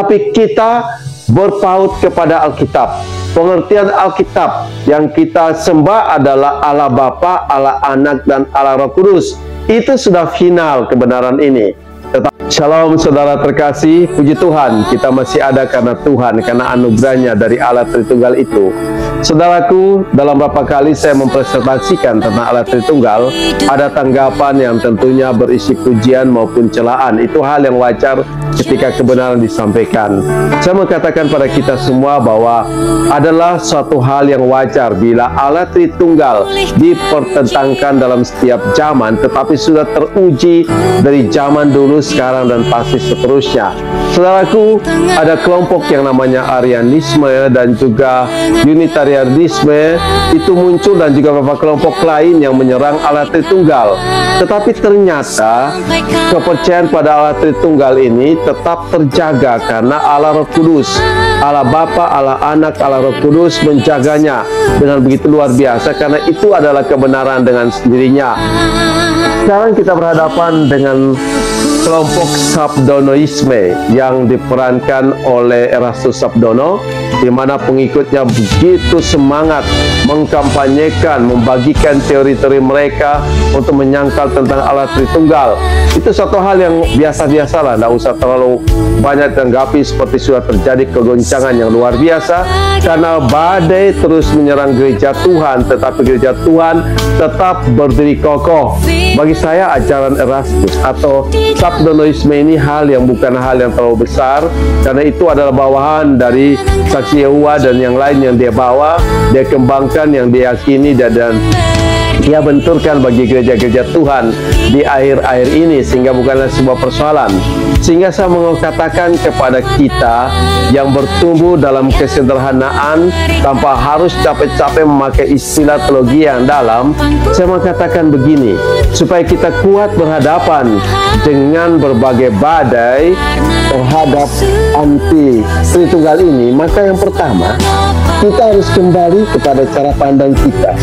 tetapi kita berpaut kepada Alkitab. Pengertian Alkitab yang kita sembah adalah Allah Bapa, Allah Anak, dan Allah Roh Kudus. Itu sudah final kebenaran ini. Shalom saudara terkasih, puji Tuhan kita masih ada karena Tuhan, karena anugerahnya dari Allah Tritunggal itu. Saudaraku, dalam beberapa kali saya mempresentasikan tentang Allah Tritunggal, ada tanggapan yang tentunya berisi pujian maupun celaan. Itu hal yang wajar ketika kebenaran disampaikan. Saya mengatakan pada kita semua bahwa adalah suatu hal yang wajar bila Allah Tritunggal dipertentangkan dalam setiap zaman, tetapi sudah teruji dari zaman dulu, sekarang, dan pasti seterusnya. Saudaraku, ada kelompok yang namanya Arianisme dan juga Unitarianisme itu muncul, dan juga beberapa kelompok lain yang menyerang Allah Tritunggal. Tetapi ternyata kepercayaan pada Allah Tritunggal ini tetap terjaga karena Allah Roh Kudus, Allah Bapa, Allah Anak, Allah Roh Kudus menjaganya dengan begitu luar biasa, karena itu adalah kebenaran dengan sendirinya. Sekarang kita berhadapan dengan kelompok Sabdonoisme yang diperankan oleh Erastus Sabdono, di mana pengikutnya begitu semangat mengkampanyekan, membagikan teori-teori mereka untuk menyangkal tentang Allah Tritunggal. Itu satu hal yang biasa-biasa lah, tidak usah terlalu banyak tanggapi, seperti sudah terjadi kegoncangan yang luar biasa karena badai terus menyerang gereja Tuhan, tetapi gereja Tuhan tetap berdiri kokoh. Bagi saya ajaran Erastus atau Sabdonoisme ini hal yang bukan hal yang terlalu besar, karena itu adalah bawahan dari Saksi Yehuwa dan yang lain yang dia bawa, dia kembangkan, yang dia yakini, dan dia benturkan bagi gereja-gereja Tuhan di akhir-akhir ini, sehingga bukanlah sebuah persoalan. Sehingga saya mengatakan kepada kita yang bertumbuh dalam kesederhanaan tanpa harus capek-capek memakai istilah teologi yang dalam, saya mengatakan begini, supaya kita kuat berhadapan dengan berbagai badai terhadap anti Tritunggal ini, maka yang pertama, kita harus kembali kepada cara pandang kita.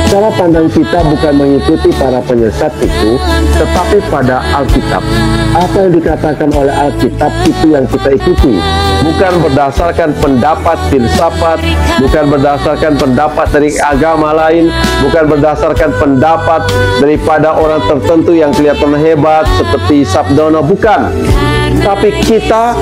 Cara pandang kita bukan mengikuti para penyesat itu, tetapi pada Alkitab. Apa yang dikatakan oleh Alkitab itu yang kita ikuti. Bukan berdasarkan pendapat filsafat, bukan berdasarkan pendapat dari agama lain, bukan berdasarkan pendapat daripada orang tertentu yang kelihatan hebat seperti Sabdono, bukan. Tapi kita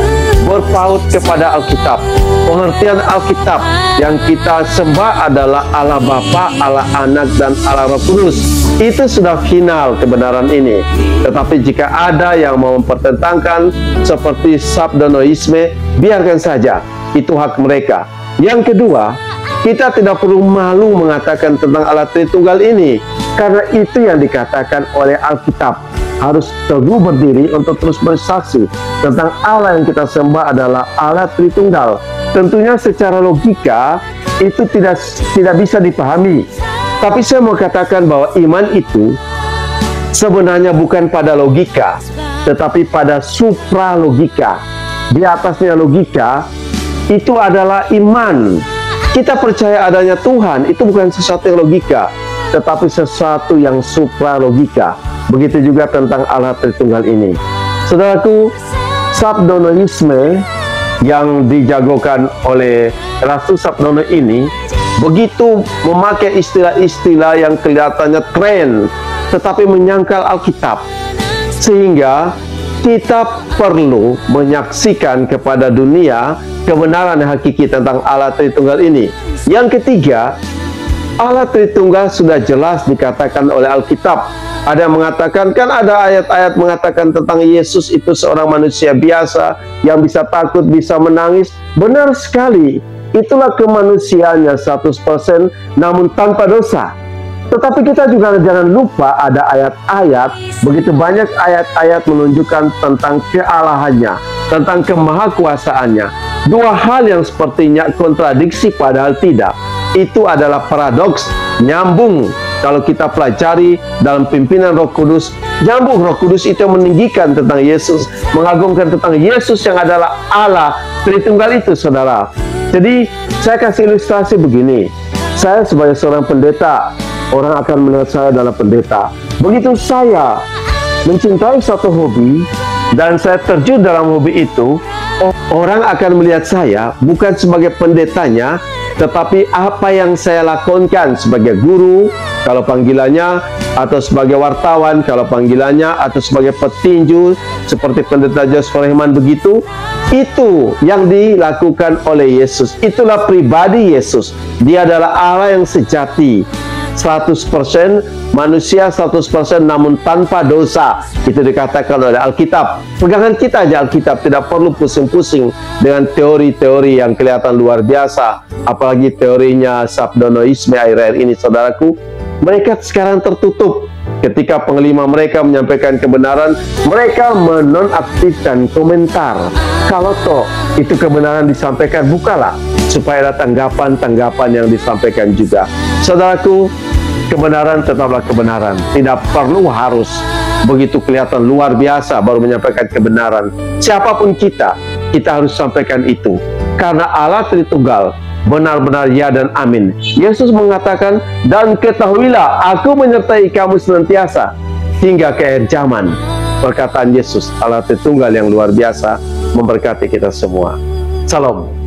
berpaut kepada Alkitab. Pengertian Alkitab yang kita sembah adalah Allah Bapa, Allah Anak, dan Allah Roh Kudus. Itu sudah final kebenaran ini. Tetapi jika ada yang mau mempertentangkan seperti Sabdonoisme, biarkan saja, itu hak mereka. Yang kedua, kita tidak perlu malu mengatakan tentang Allah Tritunggal ini, karena itu yang dikatakan oleh Alkitab. Harus teguh berdiri untuk terus bersaksi tentang Allah yang kita sembah adalah Allah Tritunggal. Tentunya secara logika itu tidak bisa dipahami. Tapi saya mau katakan bahwa iman itu sebenarnya bukan pada logika, tetapi pada supralogika. Di atasnya logika itu adalah iman. Kita percaya adanya Tuhan, itu bukan sesuatu yang logika, tetapi sesuatu yang supralogika. Begitu juga tentang Allah Tritunggal ini. Saudaraku, Sabdonoisme yang dijagokan oleh Erastus Sabdono ini begitu memakai istilah-istilah yang kelihatannya tren, tetapi menyangkal Alkitab. Sehingga kita perlu menyaksikan kepada dunia kebenaran yang hakiki tentang Allah Tritunggal ini. Yang ketiga, Allah Tritunggal sudah jelas dikatakan oleh Alkitab. Ada yang mengatakan, kan ada ayat-ayat mengatakan tentang Yesus itu seorang manusia biasa yang bisa takut, bisa menangis. Benar sekali, itulah kemanusiaannya 100%, namun tanpa dosa. Tetapi kita juga jangan lupa ada ayat-ayat, begitu banyak ayat-ayat menunjukkan tentang kealahannya, tentang kemahakuasaannya. Dua hal yang sepertinya kontradiksi padahal tidak. Itu adalah paradoks, nyambung. Kalau kita pelajari dalam pimpinan Roh Kudus, nyambung. Roh Kudus itu yang meninggikan tentang Yesus, mengagungkan tentang Yesus yang adalah Allah Tritunggal itu, saudara. Jadi saya kasih ilustrasi begini. Saya sebagai seorang pendeta, orang akan melihat saya adalah pendeta. Begitu saya mencintai satu hobi dan saya terjun dalam hobi itu, Orang akan melihat saya bukan sebagai pendetanya, tetapi apa yang saya lakukan sebagai guru, kalau panggilannya, atau sebagai wartawan, kalau panggilannya, atau sebagai petinju, seperti pendeta Joshua Rehman begitu. Itu yang dilakukan oleh Yesus. Itulah pribadi Yesus. Dia adalah Allah yang sejati, 100% manusia, 100% namun tanpa dosa. Itu dikatakan oleh Alkitab. Pegangan kita aja Alkitab, tidak perlu pusing-pusing dengan teori-teori yang kelihatan luar biasa, apalagi teorinya Sabdonoisme akhir-akhir ini, saudaraku. Mereka sekarang tertutup. Ketika pengelima mereka menyampaikan kebenaran, mereka menonaktifkan komentar. Kalau toh itu kebenaran disampaikan, bukalah supaya ada tanggapan-tanggapan yang disampaikan juga. Saudaraku, kebenaran tetaplah kebenaran. Tidak perlu harus begitu kelihatan luar biasa baru menyampaikan kebenaran. Siapapun kita harus sampaikan itu. Karena Allah Tritunggal, benar-benar ya dan amin. Yesus mengatakan, dan ketahuilah, aku menyertai kamu senantiasa hingga ke akhir zaman. Perkataan Yesus, Allah Tritunggal yang luar biasa, memberkati kita semua. Salam.